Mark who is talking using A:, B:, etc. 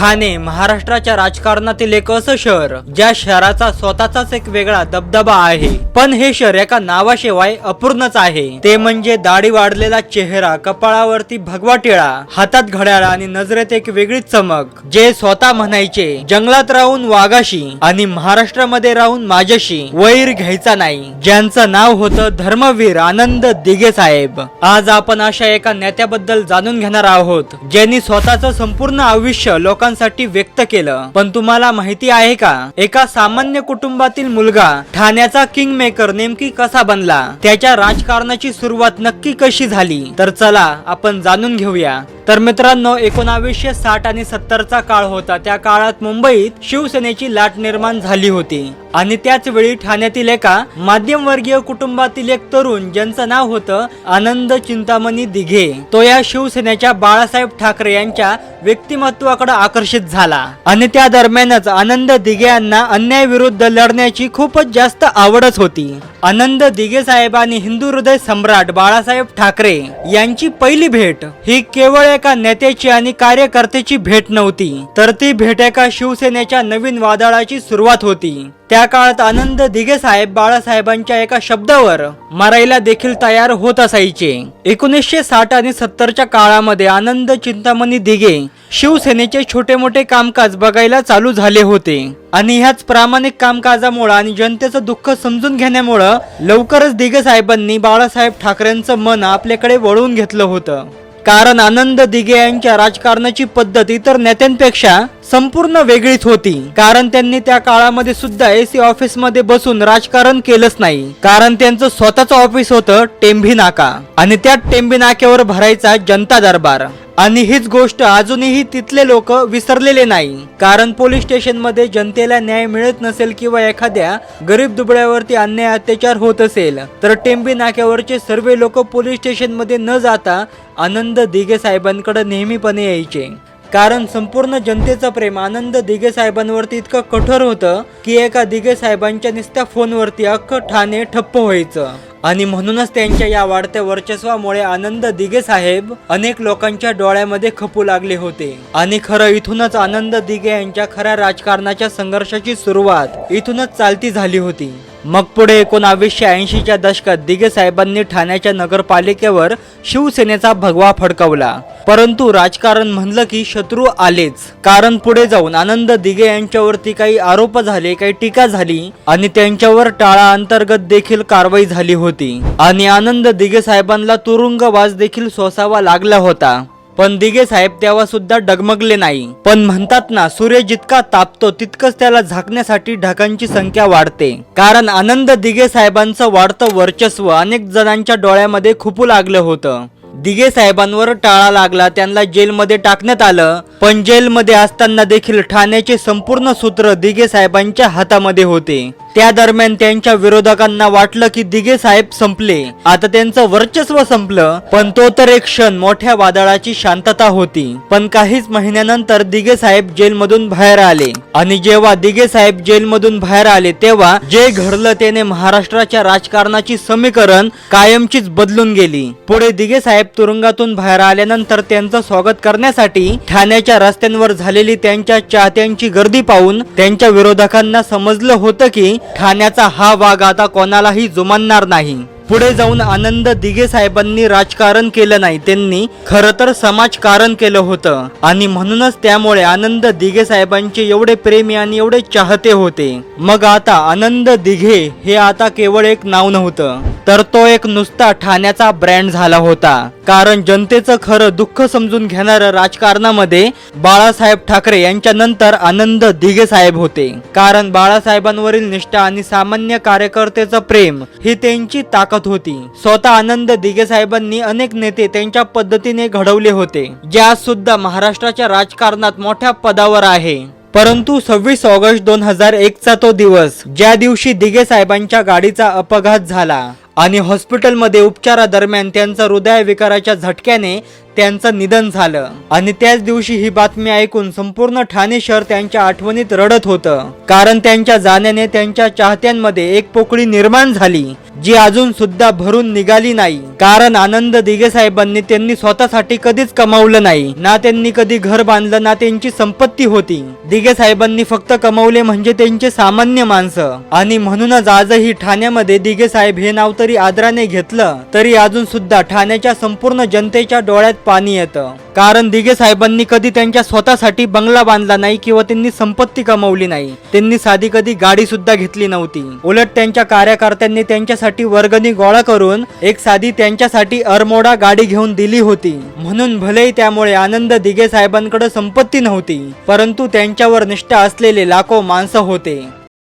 A: ठाणे महाराष्ट्राच्या राजकारणातील एक असं शहर ज्या शहराचा स्वतःचाच एक वेगळा दबदबा आहे, पण हे शहर एका नावाशिवाय अपूर्णच आहे। ते म्हणजे दाढी वाढलेला चेहरा, कपाळावरती भगवा टिळा, हातात घड्याळ आणि नजरेत एक वेगळी चमक। जे स्वतः म्हणायचे जंगलात राहून वाघाशी आणि महाराष्ट्रामध्ये राहून माझ्याशी वैर घ्यायचा नाही, ज्यांचं नाव होतं धर्मवीर आनंद दिघे साहेब। आज आपण अशा एका नेत्याबद्दल जाणून घेणार आहोत ज्यांनी स्वतःचं संपूर्ण आयुष्य लोकांसाठी व्यक्त केलं। पण तुम्हाला माहिती आहे का, एका सामान्य कुटुंबातील मुलगा ठाण्याचा किंग मेकर नेमकी कसा बनला, त्याच्या राजकारणाची सुरुवात नक्की कशी झाली? तर चला आपण जाणून घेऊया। तर मित्रांनो, 1960 आणि 70चा काळ होता। त्या काळात मुंबईत शिवसेनेची लाट निर्माण झाली होती आणि त्याच वेळी ठाण्यातील एका मध्यमवर्गीय कुटुंबातील एक तरुण ज्यांचं नाव होतं आनंद चिंतामणी दिघे, तो या शिवसेनेच्या बाळासाहेब ठाकरे यांच्या व्यक्तिमत्वाकडे आकर्षित झाला आणि त्या दरम्यानच आनंद दिघे यांना अन्यायाविरुद्ध लढण्याची खूपच जास्त आवडच होती। आनंद दिघे साहेब आणि हिंदू हृदय सम्राट बाळासाहेब ठाकरे यांची पहिली भेट ही केवळ एका नेत्याची आणि कार्यकर्त्याची भेट नव्हती, तर ती भेट एका शिवसेनेच्या नवीन वादळाची सुरुवात होती। त्या काळात आनंद दिघे साहेब बाळासाहेबांच्या एका शब्दावर मरायला देखील तयार होत असायचे। 1960 आणि 70च्या काळामध्ये आनंद चिंतामणी दिघे शिवसेनेचे छोटे मोठे कामकाज बघायला चालू झाले होते आणि ह्याच प्रामाणिक कामकाजामुळे आणि जनतेचं दुःख समजून घेण्यामुळे लवकरच दिघे साहेबांनी बाळासाहेब ठाकरेंचं मन आपल्याकडे वळवून घेतलं होतं। कारण आनंद दिघे यांच्या राजकारणाची पद्धत इतर नेत्यांपेक्षा संपूर्ण वेगळीच होती। कारण त्यांनी त्या काळामध्ये सुद्धा एसी ऑफिस मध्ये बसून राजकारण केलंच नाही, कारण त्यांचं स्वतःचं ऑफिस होतं टेंभी नाका आणि त्या टेंभी नाक्यावर भरायचा जनता दरबार। आणि हीच गोष्ट अजूनही तिथले लोक विसरलेले नाही, कारण पोलीस स्टेशन मध्ये जनतेला न्याय मिळत नसेल किंवा एखाद्या गरीब दुबळ्यावरती अन्याय अत्याचार होत असेल तर टेंभी नाक्यावरचे सर्व लोक पोलीस स्टेशन मध्ये न जाता आनंद दिघे साहेबांकडे नेहमीपणे यायचे। कारण संपूर्ण जनतेचं प्रेम आनंद दिघे साहेबांवरती इतकं कठोर होतं की एका दिघे साहेबांच्या नुसत्या फोनवरती अख्खं ठाणे ठप्प व्हायचं। आणि म्हणूनच त्यांच्या या वाढत्या वर्चस्वामुळे आनंद दिघे साहेब अनेक लोकांच्या डोळ्यामध्ये खपू लागले होते। आणि खरं इथूनच आनंद दिघे यांच्या खऱ्या राजकारणाच्या संघर्षाची सुरुवात इथूनच चालती झाली होती। मग पुढे 1980च्या दशकात दिघे साहेबांनी ठाण्याच्या नगरपालिकेवर शिवसेनेचा भगवा फडकवला, परंतु राजकारण म्हणलं की शत्रू आलेच। कारण पुढे जाऊन आनंद दिघे यांच्यावरती काही आरोप झाले, काही टीका झाली आणि त्यांच्यावर टाळा अंतर्गत देखील कारवाई झाली होती आणि आनंद दिघे साहेबांना तुरुंगवास देखील सोसावा लागला होता। पण दिघे साहेब तेव्हा सुद्धा डगमगले नाही। पण म्हणतात ना, सूर्य जितका तापतो तितकंच त्याला झाकण्यासाठी ढगांची संख्या वाढते। कारण आनंद दिघे साहेबांचं वाढतं वर्चस्व अनेक जणांच्या डोळ्यामध्ये खुपू लागलं होतं। दिघे साहेबांवर टाळा लागला, त्यांना जेलमध्ये टाकण्यात आलं, पण जेलमध्ये असताना देखील ठाण्याचे संपूर्ण सूत्र दिघे साहेबांच्या हातामध्ये होते। त्या दरम्यान त्यांच्या विरोधकांना वाटलं की दिघे साहेब संपले, आता त्यांचं वर्चस्व संपलं। पण तो तर एक क्षण मोठ्या वादळाची शांतता होती। पण काहीच महिन्यानंतर दिघे साहेब जेलमधून बाहेर आले आणि जेव्हा दिघे साहेब जेलमधून बाहेर आले तेव्हा जे घडलं त्याने महाराष्ट्राच्या राजकारणाची समीकरण कायमचीच बदलून गेली। पुढे दिघे साहेब तुरुंगातून बाहेर आल्यानंतर त्यांचं स्वागत करण्यासाठी ठाण्याच्या रस्त्यांवर झालेली त्यांच्या चाहत्यांची गर्दी पाहून त्यांच्या विरोधकांना समजलं होतं की ठाण्याचा हा वाघ आता कोणालाही जुमानणार नाही। पुढे जाऊन आनंद दिघे साहेबांनी राजकारण केलं नाही, त्यांनी खरं तर समाजकारण केलं होतं आणि म्हणूनच त्यामुळे आनंद दिघे साहेबांचे एवढे प्रेमी आणि एवढे चाहते होते। मग आता आनंद दिघे हे आता केवळ एक नाव नव्हतं, तर तो एक नुसता ठाण्याचा ब्रँड झाला होता। कारण जनतेचं खरं दुःख समजून घेणारं राजकारणामध्ये बाळासाहेब ठाकरे यांच्या नंतर आनंद दिघे साहेब होते। कारण बाळासाहेबांवरील निष्ठा आणि सामान्य कार्यकर्त्याचं प्रेम ही त्यांची ताकद होती। स्वतः आनंद दिघे साहेबांनी अनेक नेते त्यांच्या पद्धतीने घडवले होते, जे आज सुद्धा महाराष्ट्राच्या राजकारणात मोठ्या पदावर आहे। परंतु 26 ऑगस्ट 2001 चा तो दिवस, ज्या दिवशी दिघे साहेबांच्या गाडीचा अपघात झाला आणि हॉस्पिटलमध्ये उपचारादरम्यान त्यांचा हृदयविकाराच्या झटक्याने त्यांचं निधन झालं। आणि त्याच दिवशी ही बातमी ऐकून संपूर्ण ठाणे शहर त्यांच्या आठवणीत रडत होतं, कारण त्यांच्या जाण्याने त्यांच्या चाहत्यांमध्ये एक पोकळी निर्माण झाली जी अजून सुद्धा भरून निघाली नाही। कारण आनंद दिघे साहेबांनी त्यांनी स्वतःसाठी कधीच कमावलं नाही, ना त्यांनी कधी घर बांधलं, ना त्यांची संपत्ती होती। दिघे साहेबांनी फक्त कमावले म्हणजे त्यांचे सामान्य माणसं। आणि म्हणूनच आजही ठाण्यामध्ये दिघे साहेब हे नाव तरी आदराने घेतलं तरी अजून सुद्धा ठाण्याच्या संपूर्ण जनतेच्या डोळ्यात पाणी येतं। कारण दिघे साहेबांनी कधी त्यांच्या स्वतःसाठी बंगला बांधला नाही किंवा त्यांनी संपत्ती कमावली नाही, त्यांनी साधी कधी गाडी सुद्धा घेतली नव्हती। उलट त्यांच्या कार्यकर्त्यांनी त्यांच्यासाठी वर्गणी गोळा करून एक साधी त्यांच्यासाठी अरमोडा गाडी घेऊन दिली होती। म्हणून भलेही त्यामुळे आनंद दिघे साहेबांकडे संपत्ती नव्हती, परंतु त्यांच्यावर निष्ठा असलेले लाखो माणसं होते।